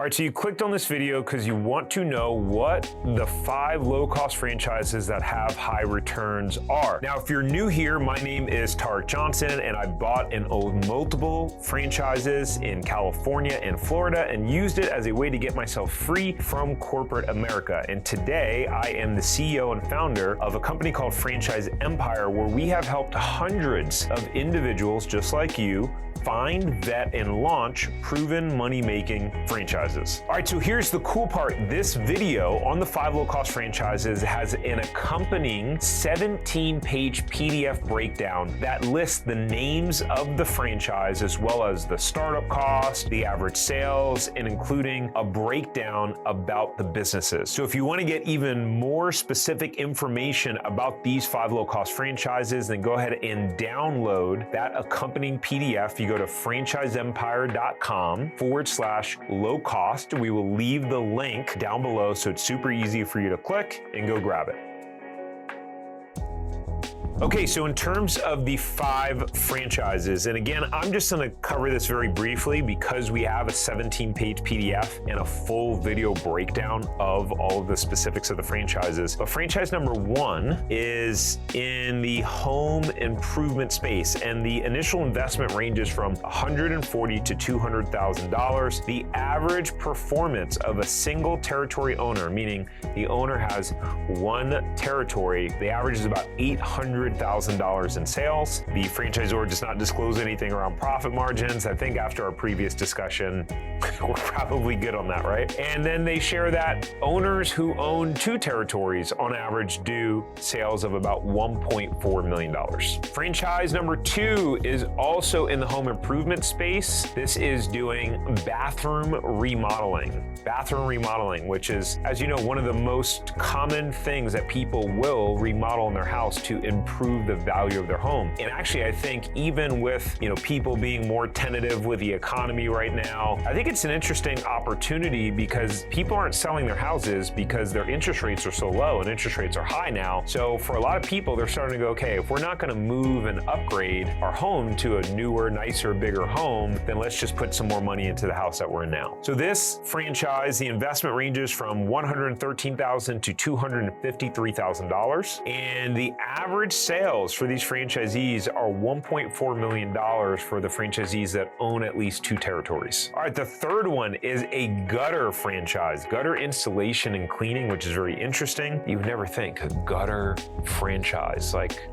All right, so you clicked on this video because you want to know what the 5 low-cost franchises that have high returns are. Now, if you're new here, my name is Tariq Johnson, and I bought and owned multiple franchises in California and Florida and used it as a way to get myself free from corporate America. And today, I am the CEO and founder of a company called Franchise Empire, where we have helped hundreds of individuals just like you find, vet, and launch proven money-making franchises. All right, so here's the cool part. This video on the 5 low-cost franchises has an accompanying 17-page PDF breakdown that lists the names of the franchise as well as the startup cost, the average sales, and including a breakdown about the businesses. So if you want to get even more specific information about these 5 low-cost franchises, then go ahead and download that accompanying PDF. You go to franchiseempire.com/low cost. We will leave the link down below, so it's super easy for you to click and go grab it. Okay, so in terms of the 5 franchises, and again, I'm just gonna cover this very briefly because we have a 17-page PDF and a full video breakdown of all of the specifics of the franchises. But franchise number 1 is in the home improvement space, and the initial investment ranges from $140,000 to $200,000. The average performance of a single territory owner, meaning the owner has one territory, the average is about $800,000 in sales. The franchisor does not disclose anything around profit margins. I think after our previous discussion, we're probably good on that, right? And then they share that owners who own 2 territories on average do sales of about $1.4 million. Franchise number 2 is also in the home improvement space. This is doing bathroom remodeling. Bathroom remodeling, which is, as you know, one of the most common things that people will remodel in their house to improve the value of their home. And actually, I think even with, people being more tentative with the economy right now, I think it's an interesting opportunity because people aren't selling their houses because their interest rates are so low, and interest rates are high now. So for a lot of people, they're starting to go, okay, if we're not going to move and upgrade our home to a newer, nicer, bigger home, then let's just put some more money into the house that we're in now. So this franchise, the investment ranges from $113,000 to $253,000, and the average sales for these franchisees are $1.4 million for the franchisees that own at least 2 territories. All right, the third one is a gutter franchise, gutter installation and cleaning, which is very interesting. You would never think a gutter franchise. Like,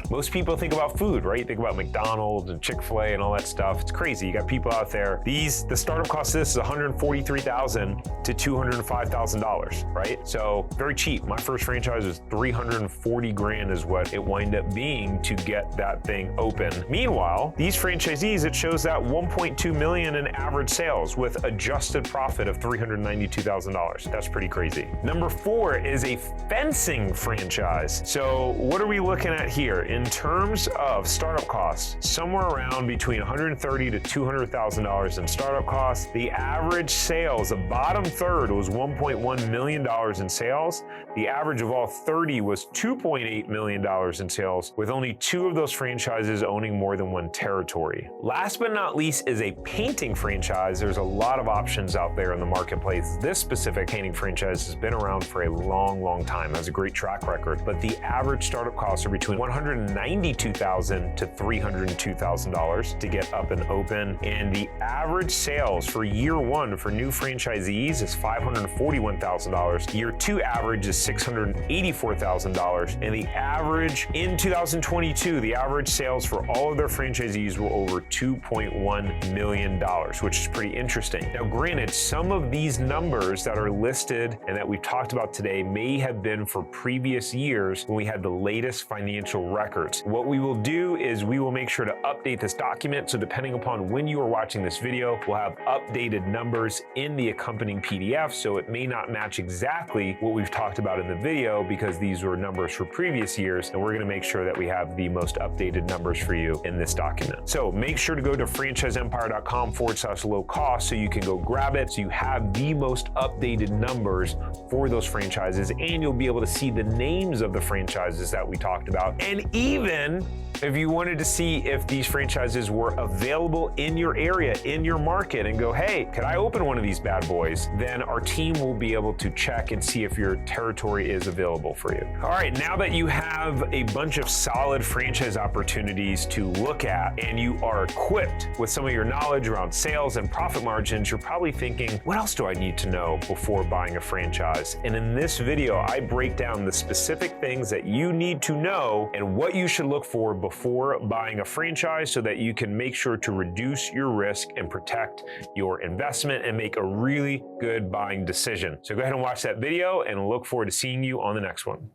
most people think about food, right? You think about McDonald's and Chick-fil-A and all that stuff. It's crazy. You got people out there. The startup cost of this is $143,000 to $205,000, right? So very cheap. My first franchise was $340 grand is what it wind up being to get that thing open. Meanwhile, these franchisees, it shows that $1.2 million in average sales with adjusted profit of $392,000. That's pretty crazy. Number 4 is a fencing franchise. So what are we looking at here? In terms of startup costs, somewhere around between $130,000 to $200,000 in startup costs. The average sales, the bottom third was $1.1 million in sales. The average of all 30 was $2.8 million in sales, with only 2 of those franchises owning more than 1 territory. Last but not least is a painting franchise. There's a lot of options out there in the marketplace. This specific painting franchise has been around for a long, long time, has a great track record, but the average startup costs are between $192,000 to $302,000 to get up and open, and the average sales for year 1 for new franchisees is $541,000. Year 2 average is $684,000, and the average in 2022, the average sales for all of their franchisees were over $2.1 million, which is pretty interesting. Now, granted, some of these numbers that are listed and that we've talked about today may have been for previous years when we had the latest financial records. What we will do is we will make sure to update this document, so depending upon when you are watching this video, we'll have updated numbers in the accompanying PDF, so it may not match exactly what we've talked about in the video because these were numbers for previous years, and we're going to make sure that we have the most updated numbers for you in this document. So make sure to go to franchiseempire.com/low cost so you can go grab it, so you have the most updated numbers for those franchises, and you'll be able to see the names of the franchises that we talked about. And even if you wanted to see if these franchises were available in your area, in your market, and go, hey, could I open one of these bad boys? Then our team will be able to check and see if your territory is available for you. All right, now that you have a bunch of solid franchise opportunities to look at and you are equipped with some of your knowledge around sales and profit margins, you're probably thinking, what else do I need to know before buying a franchise? And in this video, I break down the specific things that you need to know and what you should look for before buying a franchise so that you can make sure to reduce your risk and protect your investment and make a really good buying decision. So go ahead and watch that video and look forward to seeing you on the next one.